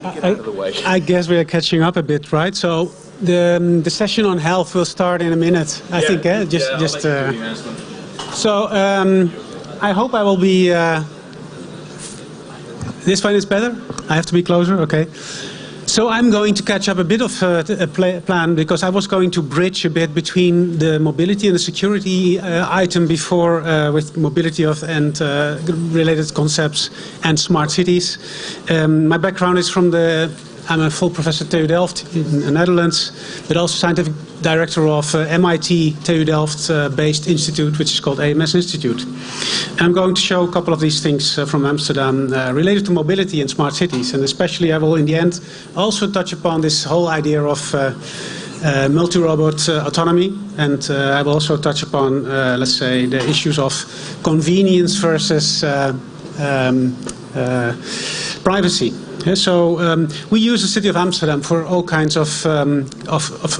Get out of the way. I guess we are catching up a bit, right? So the session on health will start in a minute. I think. So I hope I will be. This one is better. I have to be closer. Okay. So I'm going to catch up a bit of a plan because I was going to bridge a bit between the mobility and the security item before with mobility and related concepts and smart cities. My background is I'm a full professor at TU Delft in the Netherlands, but also scientific director of MIT TU Delft based institute, which is called AMS Institute. And I'm going to show a couple of these things from Amsterdam related to mobility and smart cities. And especially I will in the end also touch upon this whole idea of multi-robot autonomy. And I will also touch upon, let's say, the issues of convenience versus privacy. Yeah, so we use the city of Amsterdam for all kinds of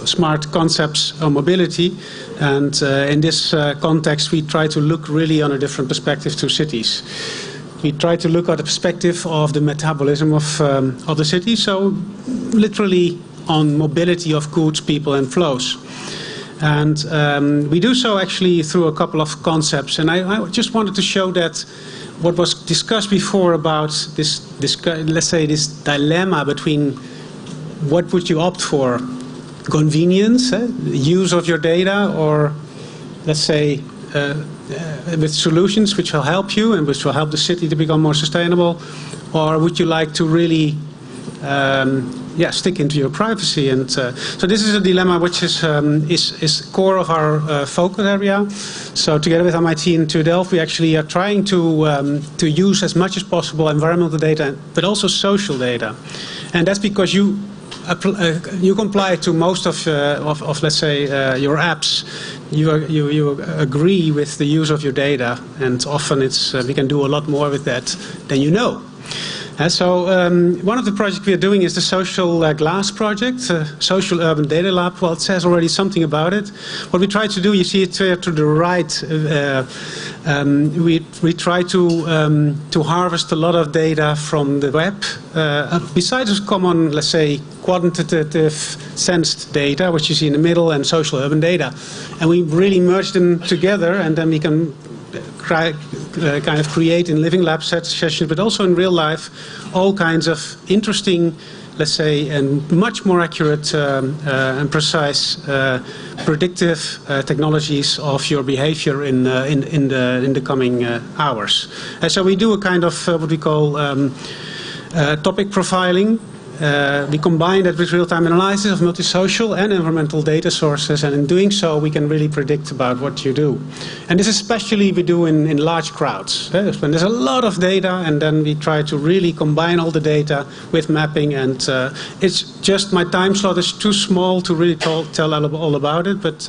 smart concepts on mobility, and in this context we try to look really on a different perspective to cities. We try to look at the perspective of the metabolism of the city, so literally on mobility of goods, people and flows. And we do so actually through a couple of concepts, and I just wanted to show that what was discussed before about this, let's say, this dilemma between what would you opt for, convenience, use of your data, or let's say with solutions which will help you and which will help the city to become more sustainable, or would you like to really stick into your privacy? And so this is a dilemma which is core of our focus area. So together with MIT and TU Delft, we actually are trying to use as much as possible environmental data, but also social data. And that's because you comply to most of let's say your apps. You agree with the use of your data, and often we can do a lot more with that than you know. So one of the projects we are doing is the Social Glass project, Social Urban Data Lab. Well, it says already something about it. What we try to do, you see it here to the right, we try to harvest a lot of data from the web, besides common, let's say, quantitative sensed data, which you see in the middle, and social urban data. And we really merge them together, and then we can kind of create in living lab sessions, but also in real life, all kinds of interesting, let's say, and much more accurate and precise predictive technologies of your behavior in the coming hours. And so we do a kind of what we call topic profiling. We combine that with real-time analysis of multisocial and environmental data sources, and in doing so we can really predict about what you do. And this especially we do in large crowds, when there's a lot of data, and then we try to really combine all the data with mapping. And it's just my time slot is too small to really tell all about it, but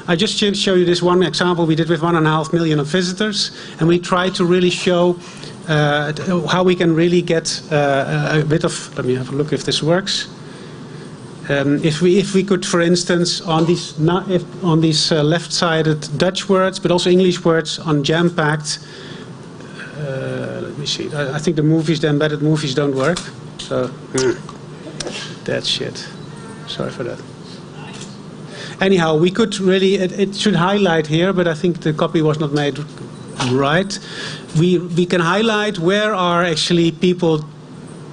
I just show you this one example we did with 1.5 million of visitors, and we try to really show how we can really get a bit of. Let me have a look if this works. If we could, for instance, on these left-sided Dutch words, but also English words on jam-packed. Let me see. I think the embedded movies don't work. So that's shit. Sorry for that. Anyhow, we could really. It should highlight here, but I think the copy was not made right. We can highlight where are actually people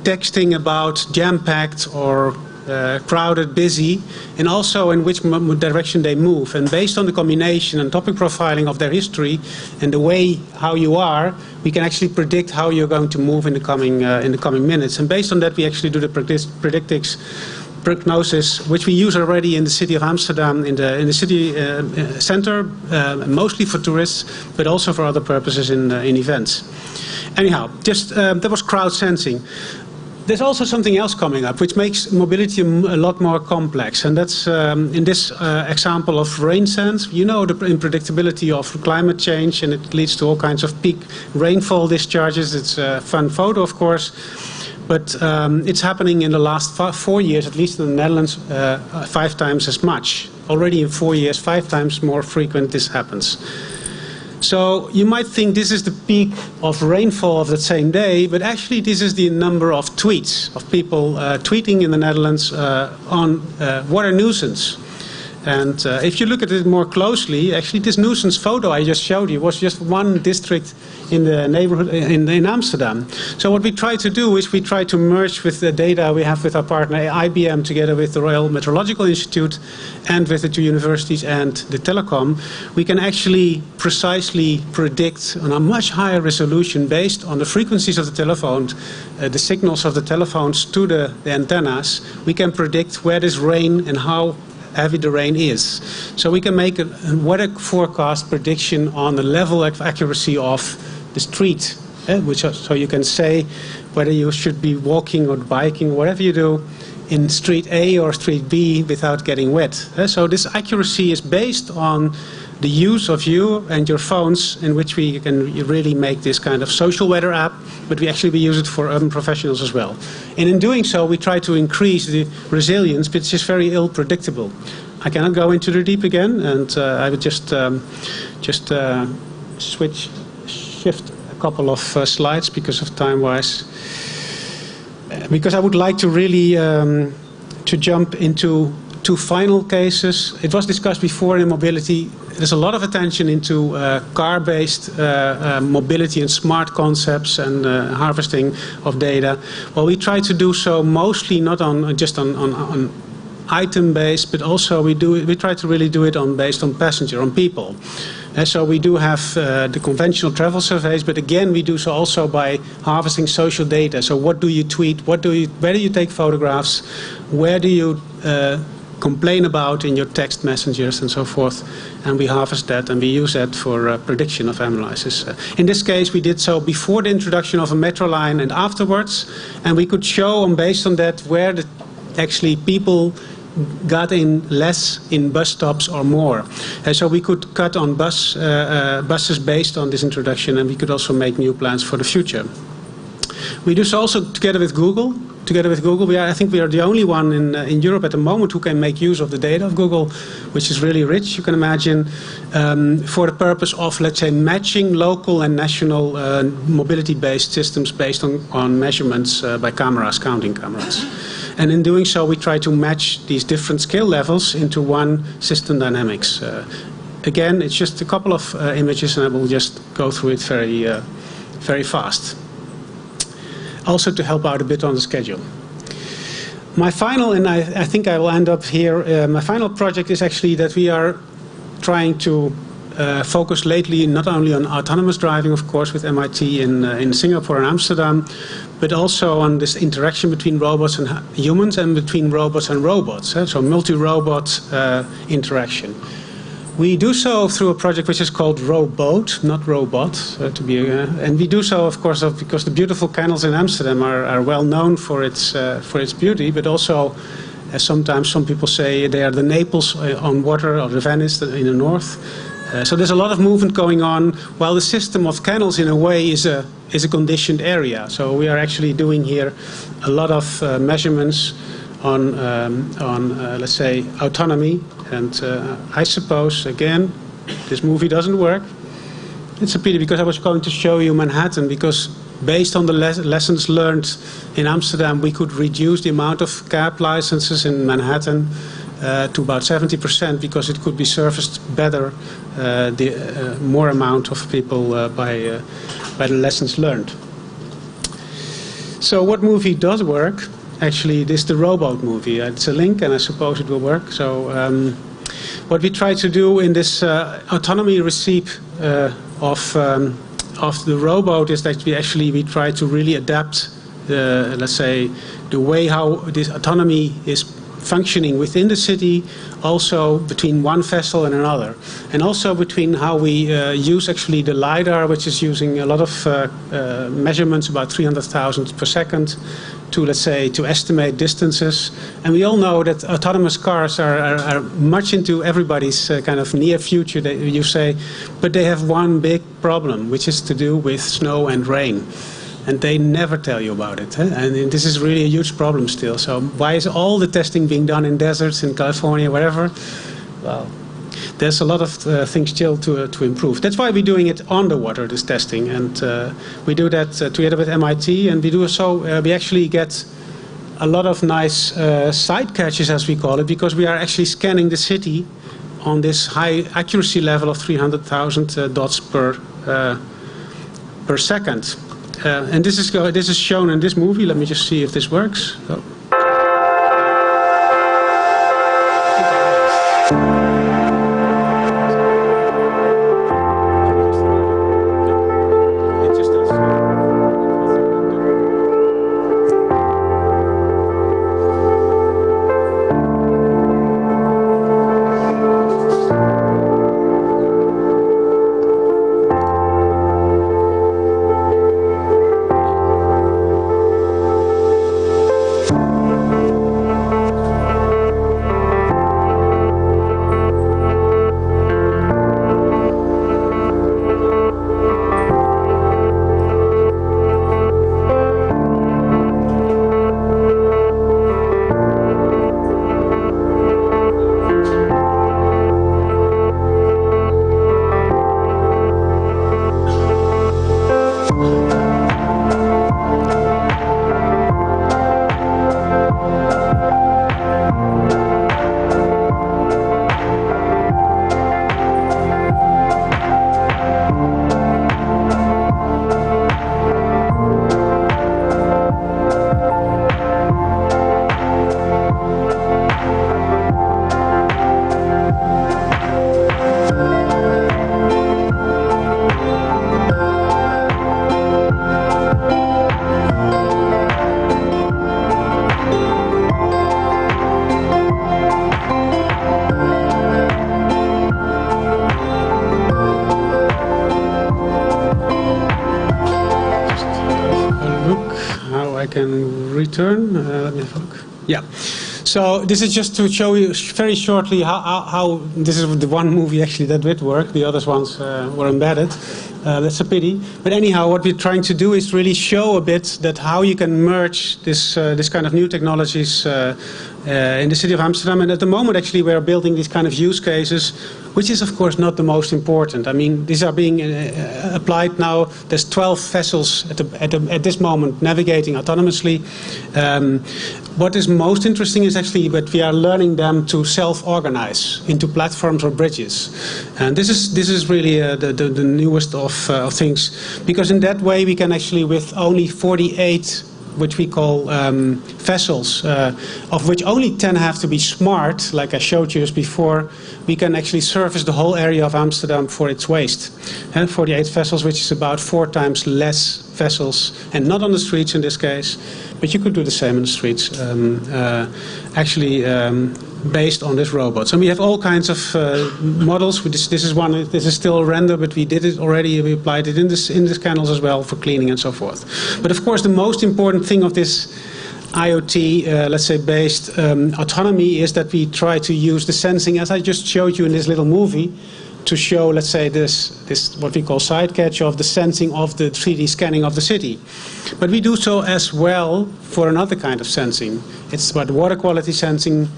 texting about jam-packed or crowded, busy, and also in which direction they move. And based on the combination and topic profiling of their history and the way how you are, we can actually predict how you're going to move in the coming minutes. And based on that, we actually do the prognosis, which we use already in the city of Amsterdam, in the city center, mostly for tourists, but also for other purposes in events. Anyhow, that was crowd sensing. There's also something else coming up, which makes mobility a lot more complex, and that's in this example of rain sense. You know the unpredictability of climate change, and it leads to all kinds of peak rainfall discharges. It's a fun photo, of course. But it's happening in the last 4 years, at least in the Netherlands, 5 times as much. Already in 4 years, 5 times more frequent this happens. So you might think this is the peak of rainfall of that same day, but actually this is the number of tweets of people tweeting in the Netherlands on water nuisance. And if you look at it more closely, actually this nuisance photo I just showed you was just one district in the neighborhood in Amsterdam. So what we try to do is we try to merge with the data we have with our partner IBM together with the Royal Meteorological Institute and with the two universities and the telecom. We can actually precisely predict on a much higher resolution based on the frequencies of the telephone, the signals of the telephones to the antennas. We can predict where there's rain and how heavy the rain is. So we can make a weather forecast prediction on the level of accuracy of the street, so you can say whether you should be walking or biking or whatever you do in street A or street B without getting wet. So this accuracy is based on the use of you and your phones, in which we can really make this kind of social weather app, but we use it for urban professionals as well. And in doing so, we try to increase the resilience, but it's just very ill-predictable. I cannot go into the deep again, and I would just shift a couple of slides because of time-wise. Because I would like to really to jump into two final cases. It was discussed before in mobility. There's a lot of attention into car-based mobility and smart concepts and harvesting of data. Well, we try to do so mostly not on just on item-based, but also we try to really do it based on passenger, on people. And so we do have the conventional travel surveys, but again we do so also by harvesting social data. So what do you tweet? Where do you take photographs? Where do you complain about in your text messengers and so forth? And we harvest that and we use that for prediction of analysis. In this case, we did so before the introduction of a metro line and afterwards, and we could show based on that where actually people got in less in bus stops or more. So we could cut on buses based on this introduction, and we could also make new plans for the future. We do so also together with Google. I think we are the only one in Europe at the moment who can make use of the data of Google, which is really rich, you can imagine, for the purpose of, let's say, matching local and national mobility-based systems based on measurements by cameras, counting cameras. And in doing so, we try to match these different scale levels into one system dynamics. Again, it's just a couple of images, and I will just go through it very fast. Also to help out a bit on the schedule. My final, and I think I will end up here, my final project is actually that we are trying to focus lately not only on autonomous driving, of course, with MIT in Singapore and Amsterdam, but also on this interaction between robots and humans and between robots and robots, so multi-robot interaction. We do so through a project which is called Rowboat, not Robot, and we do so, of course, because the beautiful canals in Amsterdam are well known for its beauty, but also, sometimes some people say they are the Naples on water, or the Venice in the north. So there's a lot of movement going on, while the system of canals, in a way, is a conditioned area. So we are actually doing here a lot of measurements on let's say, autonomy. And I suppose, again, this movie doesn't work. It's a pity, because I was going to show you Manhattan, because based on the lessons learned in Amsterdam, we could reduce the amount of cab licenses in Manhattan to about 70%, because it could be serviced better, the more amount of people by the lessons learned. So what movie does work? Actually, this is the Rowboat movie. It's a link, and I suppose it will work. So what we try to do in this autonomy receipt of the rowboat is that we try to really adapt, let's say, the way how this autonomy is functioning within the city, also between one vessel and another, and also between how we use actually the LiDAR, which is using a lot of measurements, about 300,000 per second, to, let's say, to estimate distances. And we all know that autonomous cars are much into everybody's kind of near future, you say, but they have one big problem, which is to do with snow and rain. And they never tell you about it. And this is really a huge problem still. So why is all the testing being done in deserts, in California, wherever? Well, there's a lot of things still to improve. That's why we're doing it underwater, this testing, and we do that together with MIT, and we do so. We actually get a lot of nice side catches, as we call it, because we are actually scanning the city on this high accuracy level of 300,000 dots per second. And this is shown in this movie. Let me just see if this works. Oh. Let me have a look. Yeah. So this is just to show you very shortly how this is the one movie actually that did work. The other ones were embedded. That's a pity. But anyhow, what we're trying to do is really show a bit that how you can merge this kind of new technologies in the city of Amsterdam. And at the moment, actually, we're building these kind of use cases, which is, of course, not the most important. I mean, these are being applied now. There's 12 vessels at this moment navigating autonomously. What is most interesting is actually that we are learning them to self-organize into platforms or bridges. And this is really the newest of things, because in that way we can actually, with only 48 which we call vessels, of which only 10 have to be smart, like I showed you just before, we can actually service the whole area of Amsterdam for its waste. And 48 vessels, which is about 4 times less vessels, and not on the streets in this case, but you could do the same in the streets, based on this robot. And we have all kinds of models. This is still render, but we did it already. We applied it in this canals as well for cleaning and so forth. But of course, the most important thing of this IoT, let's say, based autonomy is that we try to use the sensing, as I just showed you in this little movie, to show, let's say, this what we call side catch of the sensing of the 3D scanning of the city. But we do so as well for another kind of sensing. It's about water quality sensing,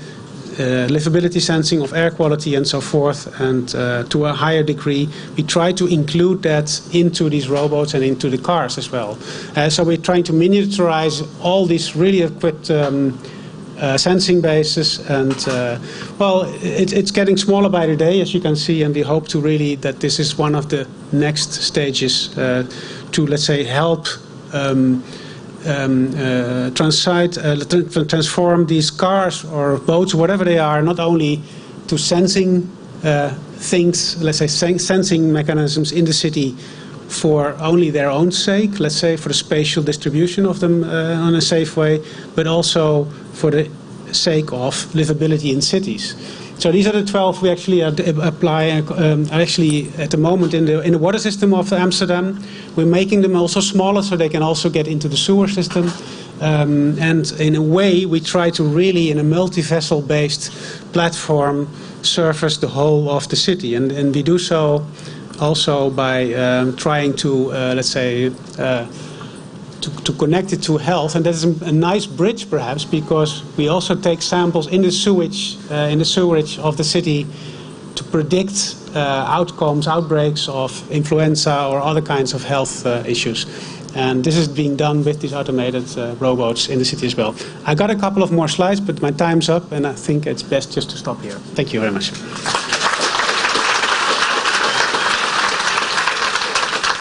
livability sensing of air quality and so forth, and to a higher degree we try to include that into these robots and into the cars as well. So we're trying to miniaturize all these really equipped sensing bases, and well, it's getting smaller by the day, as you can see, and we hope to really that this is one of the next stages to, let's say, help transform these cars or boats, whatever they are, not only to sensing things, let's say sensing mechanisms in the city for only their own sake, let's say for the spatial distribution of them in a safe way, but also for the sake of livability in cities. So these are the 12 we actually apply. Actually, at the moment in the water system of Amsterdam, we're making them also smaller so they can also get into the sewer system. And in a way, we try to really, in a multi-vessel-based platform, surface the whole of the city, and we do so also by trying to, let's say, to connect it to health. And that is a nice bridge, perhaps, because we also take samples in the sewage of the city to predict outbreaks of influenza or other kinds of health issues. And this is being done with these automated robots in the city as well. I got a couple of more slides, but my time's up, and I think it's best just to stop here. Thank you very much.